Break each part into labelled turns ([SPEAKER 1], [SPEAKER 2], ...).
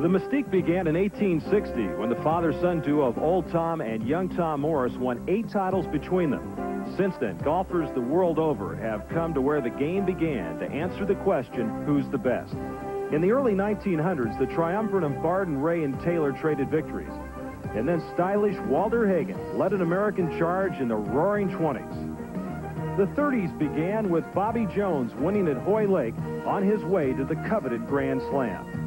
[SPEAKER 1] The mystique began in 1860 when the father-son duo of Old Tom and Young Tom Morris won 8 titles between them. Since then, golfers the world over have come to where the game began to answer the question, who's the best? In the early 1900s, the triumvirate of Barden, Ray, and Taylor traded victories. And then stylish Walter Hagen led an American charge in the roaring 20s. The 30s began with Bobby Jones winning at Hoy Lake on his way to the coveted Grand Slam.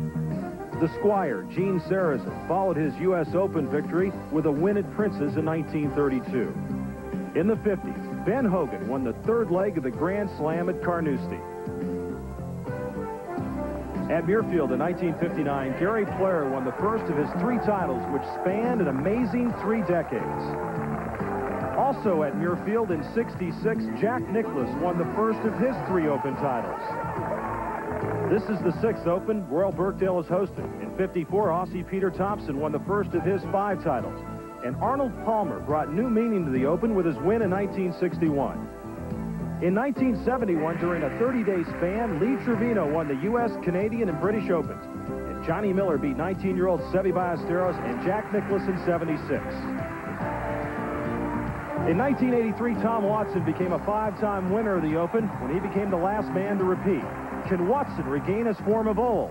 [SPEAKER 1] The Squire, Gene Sarazen, followed his U.S. Open victory with a win at Prince's in 1932. In the 50s, Ben Hogan won the 3rd leg of the Grand Slam at Carnoustie. At Muirfield in 1959, Gary Player won the first of his 3 titles, which spanned an amazing 3 decades. Also at Muirfield in '66, Jack Nicklaus won the first of his 3 Open titles. This is the 6th Open Royal Birkdale is hosted. In '54, Aussie Peter Thompson won the first of his 5 titles. And Arnold Palmer brought new meaning to the Open with his win in 1961. In 1971, during a 30-day span, Lee Trevino won the U.S., Canadian, and British Opens. And Johnny Miller beat 19-year-old Seve Ballesteros and Jack Nicklaus in '76. In 1983, Tom Watson became a 5-time winner of the Open when he became the last man to repeat. Can Watson regain his form of old?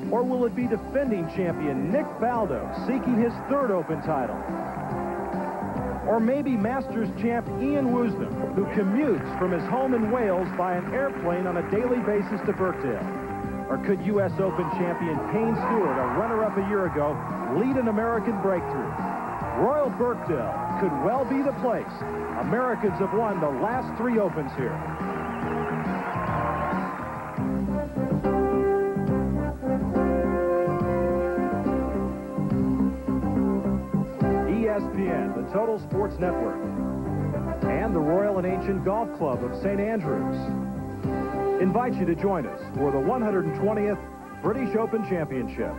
[SPEAKER 1] Or will it be defending champion Nick Faldo seeking his 3rd Open title? Or maybe Masters champ Ian Woosnam, who commutes from his home in Wales by an airplane on a daily basis to Birkdale? Or could U.S. Open champion Payne Stewart, a runner-up a year ago, lead an American breakthrough? Royal Birkdale could well be the place. Americans have won the last 3 Opens here. ESPN, the Total Sports Network, and the Royal and Ancient Golf Club of St. Andrews invite you to join us for the 120th British Open Championship.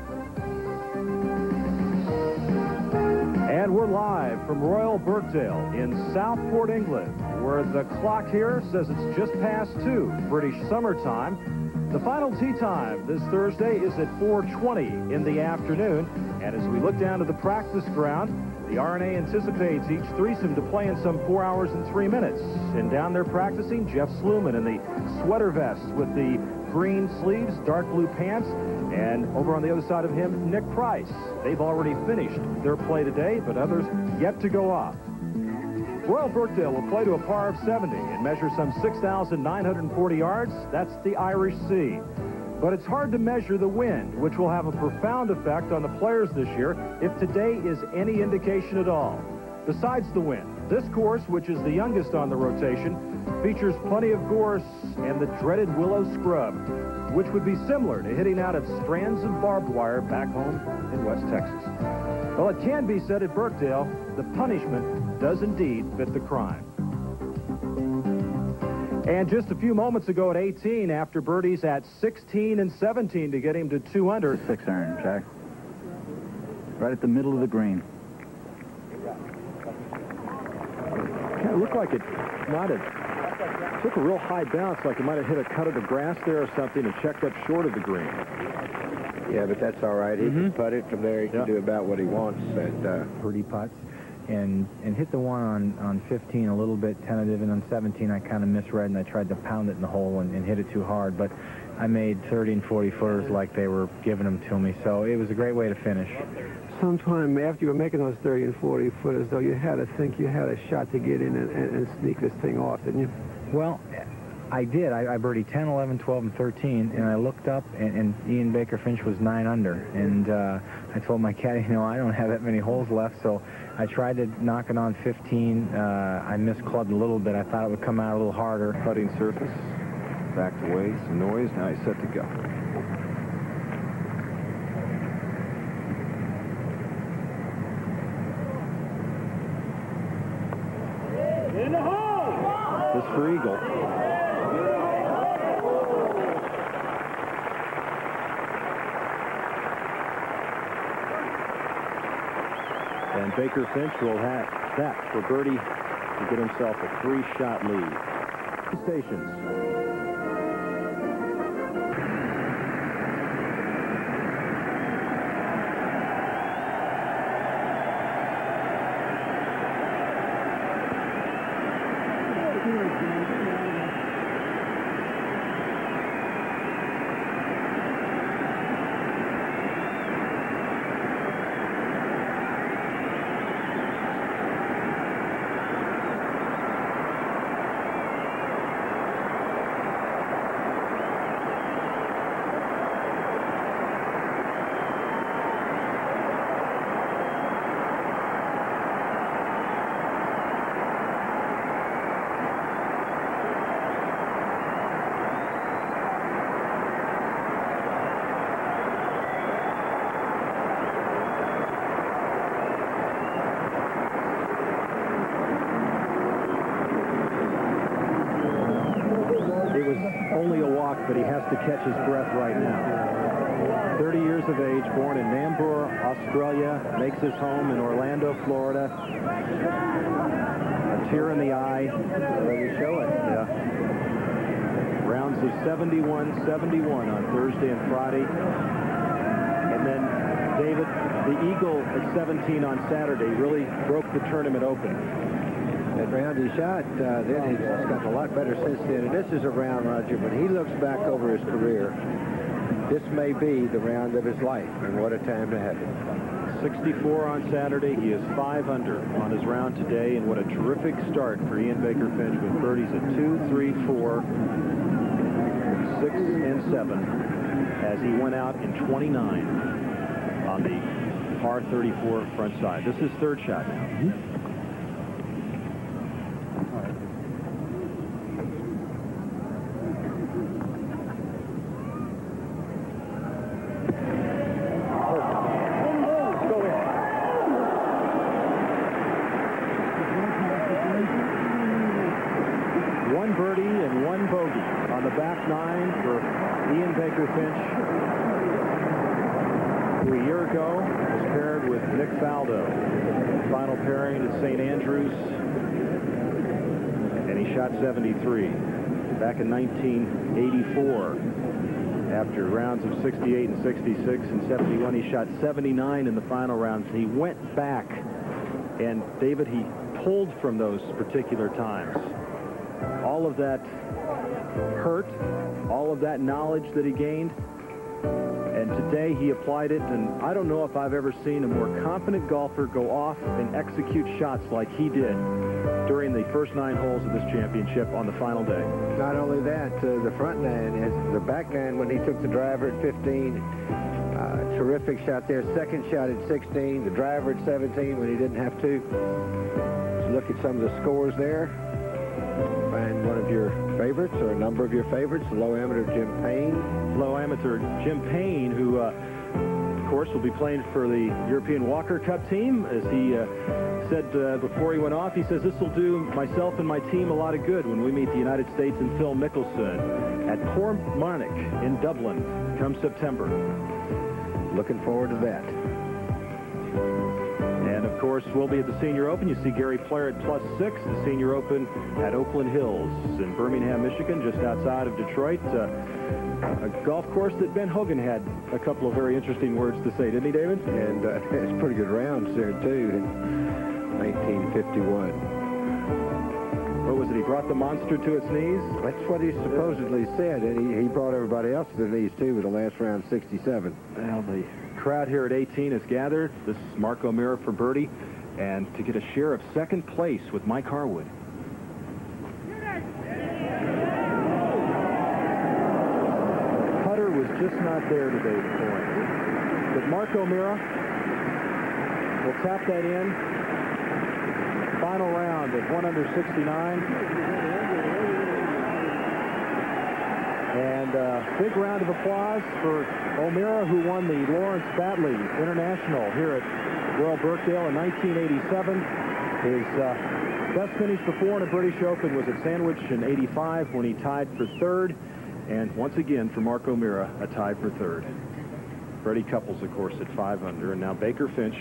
[SPEAKER 1] And we're live from Royal Birkdale in Southport, England, where the clock here says it's just past 2 British summertime. The final tee time this Thursday is at 4:20 in the afternoon. And as we look down to the practice ground, the R&A anticipates each threesome to play in some 4 hours and 3 minutes. And down there practicing, Jeff Sluman in the sweater vest with the green sleeves, dark blue pants, and over on the other side of him, Nick Price. They've already finished their play today, but others yet to go off. Royal Birkdale will play to a par of 70 and measure some 6,940 yards. That's the Irish Sea. But it's hard to measure the wind, which will have a profound effect on the players this year if today is any indication at all. Besides the wind, this course, which is the youngest on the rotation, features plenty of gorse and the dreaded willow scrub, which would be similar to hitting out of strands of barbed wire back home in West Texas. Well, it can be said at Birkdale, the punishment does indeed fit the crime. And just a few moments ago at 18, after birdies at 16 and 17 to get him to 2 under.
[SPEAKER 2] 6 iron, Jack. Right at the middle of the green.
[SPEAKER 1] Kind of looked like it might have took a real high bounce, like it might have hit a cut of the grass there or something and checked up short of the green.
[SPEAKER 3] Yeah, but that's all right. He can putt it from there. He can do about what he wants.
[SPEAKER 4] Birdie putts. And hit the one on 15 a little bit tentative, and on 17 I kind of misread and I tried to pound it in the hole and hit it too hard. But I made 30 and 40 footers like they were giving them to me, so it was a great way to finish.
[SPEAKER 5] Sometime after you were making those 30 and 40 footers, though, you had to think you had a shot to get in and sneak this thing off, didn't you?
[SPEAKER 4] Well, I did. I birdied 10, 11, 12, and 13, and I looked up, and Ian Baker-Finch was 9 under. And I told my caddy, you know, I don't have that many holes left, so I tried to knock it on 15. I misclubbed a little bit. I thought it would come out a little harder.
[SPEAKER 1] Putting surface, backed away, some noise. Now he's set to go. In the hole! This for eagle. And Baker-Finch will have that for birdie to get himself a 3-shot lead. Stations.
[SPEAKER 6] 1
[SPEAKER 1] but he has to catch his breath right now. 30 years of age, born in Nambour, Australia, makes his home in Orlando, Florida. A tear in the eye.
[SPEAKER 3] Ready to show it.
[SPEAKER 1] Yeah. Rounds of 71, 71 on Thursday and Friday. And then David, the eagle at 17 on Saturday really broke the tournament open.
[SPEAKER 3] That round he shot, then he's gotten a lot better since then. And this is a round, Roger, when he looks back over his career, this may be the round of his life, and what a time to have it.
[SPEAKER 1] 64 on Saturday. He is 5 under on his round today, and what a terrific start for Ian Baker-Finch with birdies at 2, 3, 4, 6, and 7 as he went out in 29 on the par 34 front side. This is third shot now. One birdie and one bogey on the back nine for Ian Baker-Finch, who a year ago was paired with Nick Faldo. Final pairing at St. Andrews, and he shot 73. Back in 1984, after rounds of 68 and 66 and 71, he shot 79 in the final rounds. He went back, and David, he pulled from those particular times. All of that hurt, all of that knowledge that he gained, and today he applied it, and I don't know if I've ever seen a more confident golfer go off and execute shots like he did during the first 9 holes of this championship on the final day.
[SPEAKER 3] Not only that, the front nine, the back nine when he took the driver at 15, terrific shot there. Second shot at 16, the driver at 17 when he didn't have to. Let's look at some of the scores there. Find one of your favorites or a number of your favorites. Low amateur Jim Payne.
[SPEAKER 1] Low amateur Jim Payne, who, of course, will be playing for the European Walker Cup team. As he said before he went off, he says, this will do myself and my team a lot of good when we meet the United States and Phil Mickelson at Portmarnock in Dublin come September.
[SPEAKER 3] Looking forward to that.
[SPEAKER 1] And, of course, we'll be at the Senior Open. You see Gary Player at +6, the Senior Open at Oakland Hills in Birmingham, Michigan, just outside of Detroit. A golf course that Ben Hogan had a couple of very interesting words to say, didn't he, David?
[SPEAKER 3] And it's pretty good rounds there, too, in 1951.
[SPEAKER 1] What was it? He brought the monster to its knees?
[SPEAKER 3] That's what he supposedly said, and he brought everybody else to their knees, too, with the last round, 67.
[SPEAKER 1] Well, the crowd here at 18 is gathered. This is Mark O'Meara for birdie, and to get a share of second place with Mike Harwood. Putter was just not there today for him. But Mark O'Meara will tap that in. Final round at 1 under 69. And a big round of applause for O'Meara, who won the Lawrence Batley International here at Royal Birkdale in 1987. His best finish before in a British Open was at Sandwich in '85 when he tied for third. And once again, for Mark O'Meara, a tie for third. Freddie Couples, of course, at 5 under. And now Baker-Finch.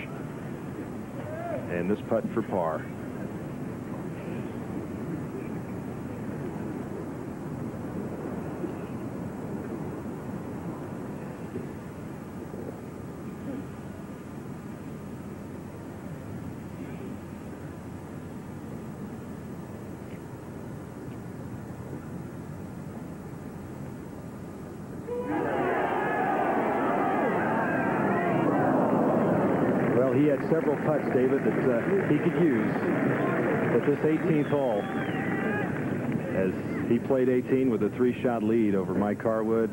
[SPEAKER 1] And this putt for par. He had several putts, David, that he could use at this 18th hole as he played 18 with a 3-shot lead over Mike Harwood.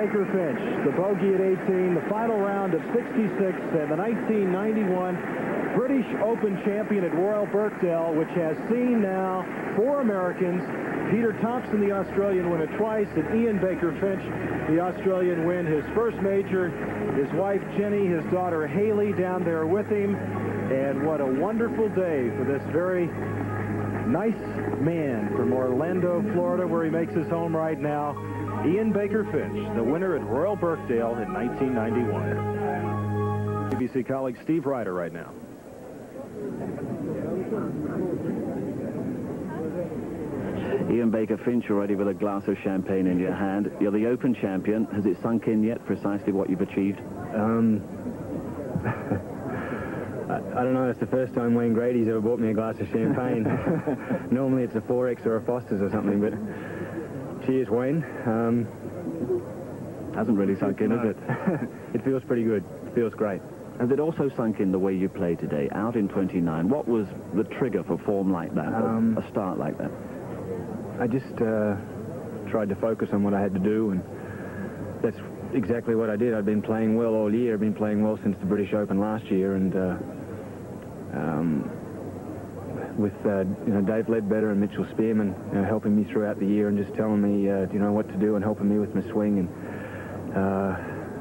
[SPEAKER 1] Baker-Finch, the bogey at 18, the final round of 66, and the 1991 British Open champion at Royal Birkdale, which has seen now 4 Americans. Peter Thompson, the Australian, win it twice, and Ian Baker-Finch, the Australian, win his first major. His wife, Jenny, his daughter, Haley, down there with him. And what a wonderful day for this very nice man from Orlando, Florida, where he makes his home right now. Ian Baker-Finch, the winner at Royal Birkdale in 1991. BBC colleague Steve Ryder right now.
[SPEAKER 2] Ian Baker-Finch, already with a glass of champagne in your hand. You're the Open champion. Has it sunk in yet precisely what you've achieved?
[SPEAKER 6] I don't know. It's the first time Wayne Grady's ever bought me a glass of champagne. Normally it's a 4X or a Foster's or something, but cheers, Wayne.
[SPEAKER 2] Hasn't really sunk in, has it?
[SPEAKER 6] It feels pretty good. It feels great.
[SPEAKER 2] Has it also sunk in the way you played today, out in 29? What was the trigger for form like that, a start like that?
[SPEAKER 6] I just tried to focus on what I had to do, and that's exactly what I did. I've been playing well all year. I've been playing well since the British Open last year, and with Dave Ledbetter and Mitchell Spearman helping me throughout the year and just telling me what to do and helping me with my swing, and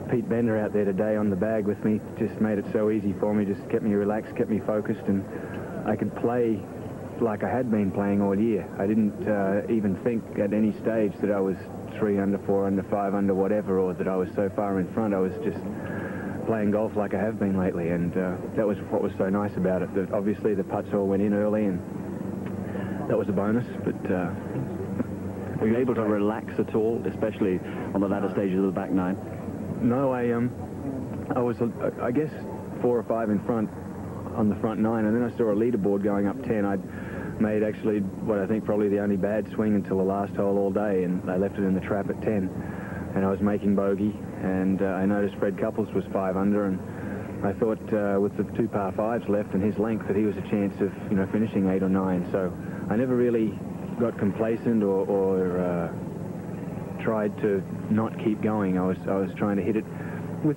[SPEAKER 6] Pete Bender out there today on the bag with me just made it so easy for me, just kept me relaxed, kept me focused, and I could play like I had been playing all year. I didn't even think at any stage that I was 3 under, 4 under, 5 under, whatever, or that I was so far in front. I was just playing golf like I have been lately, and that was what was so nice about it. That obviously the putts all went in early, and that was a bonus, but
[SPEAKER 2] were you able to relax at all, especially on the latter stages of the back nine?
[SPEAKER 6] No, I was, I guess, 4 or 5 in front on the front 9, and then I saw a leaderboard going up 10. I'd made actually what I think probably the only bad swing until the last hole all day, and I left it in the trap at 10, and I was making bogey, and I noticed Fred Couples was 5 under, and I thought with the 2 par 5s left and his length that he was a chance of finishing 8 or 9. So I never really got complacent or tried to not keep going. I was trying to hit it with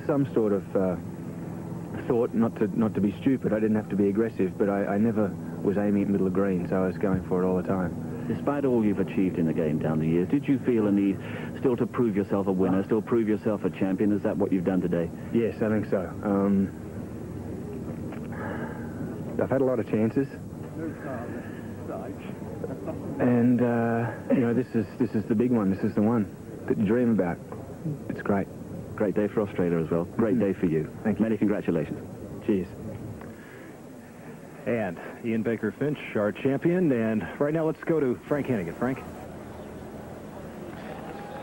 [SPEAKER 6] some sort of thought, not to be stupid. I didn't have to be aggressive, but I never was aiming at middle of green, so I was going for it all the time.
[SPEAKER 2] Despite all you've achieved in the game down the years, did you feel a need still to prove yourself a winner, still prove yourself a champion? Is that what you've done today?
[SPEAKER 6] Yes, I think so. I've had a lot of chances, and this is the big one. This is the one that you dream about. It's great.
[SPEAKER 2] Great day for Australia as well. Great day for you.
[SPEAKER 6] Thank you.
[SPEAKER 2] Many congratulations.
[SPEAKER 6] Cheers.
[SPEAKER 1] And Ian Baker-Finch, our champion. And right now, let's go to Frank Hennigan. Frank?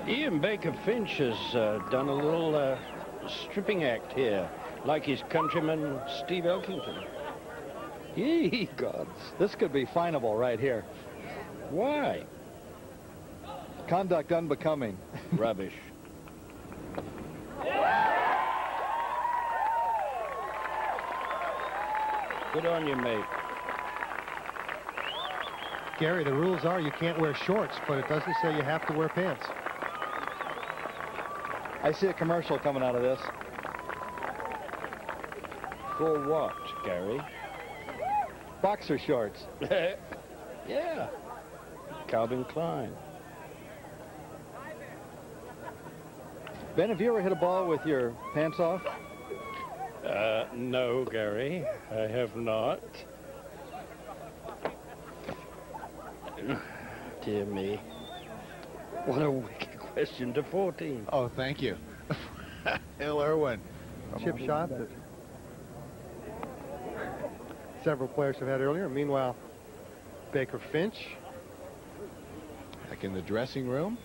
[SPEAKER 7] Ian Baker-Finch has done a little stripping act here, like his countryman Steve Elkington.
[SPEAKER 8] Ye gods, this could be finable right here.
[SPEAKER 7] Why?
[SPEAKER 8] Conduct unbecoming.
[SPEAKER 7] Rubbish. Good on you, mate.
[SPEAKER 9] Gary, the rules are you can't wear shorts, but it doesn't say you have to wear pants.
[SPEAKER 8] I see a commercial coming out of this.
[SPEAKER 7] For what, Gary?
[SPEAKER 8] Boxer shorts.
[SPEAKER 7] Yeah. Calvin Klein.
[SPEAKER 8] Ben, have you ever hit a ball with your pants off?
[SPEAKER 7] No, Gary, I have not. Dear me. What a wicked question to 14.
[SPEAKER 10] Oh, thank you. Hill Irwin.
[SPEAKER 9] Chip shot that several players have had earlier. Meanwhile, Baker-Finch.
[SPEAKER 10] Back in the dressing room.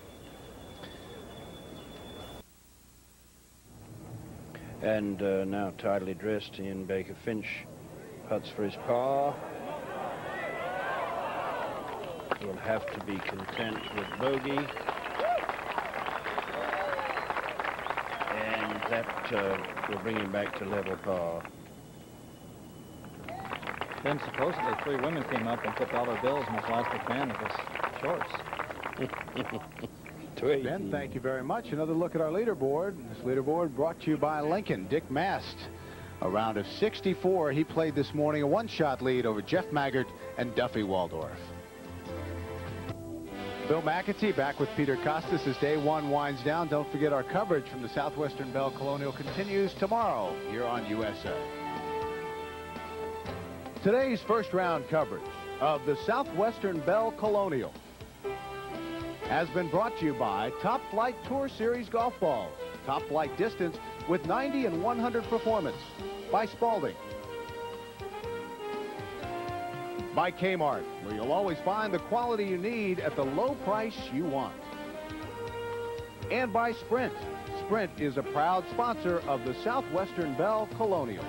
[SPEAKER 7] And now tidily dressed, Ian Baker-Finch putts for his par. He'll have to be content with bogey. And that will bring him back to level par.
[SPEAKER 8] Then supposedly 3 women came up and put dollar bills in his elastic band of his shorts.
[SPEAKER 7] to 18.
[SPEAKER 10] Ben, thank you very much. Another look at our leaderboard. This leaderboard brought to you by Lincoln. Dick Mast, a round of 64. He played this morning a one-shot lead over Jeff Maggart and Duffy Waldorf. Bill McAtee back with Peter Costas as day one winds down. Don't forget our coverage from the Southwestern Bell Colonial continues tomorrow here on USA. Today's first round coverage of the Southwestern Bell Colonial has been brought to you by Top Flight Tour Series golf balls. Top flight distance with 90 and 100 performance. By Spalding. By Kmart, where you'll always find the quality you need at the low price you want. And by Sprint. Sprint is a proud sponsor of the Southwestern Bell Colonial.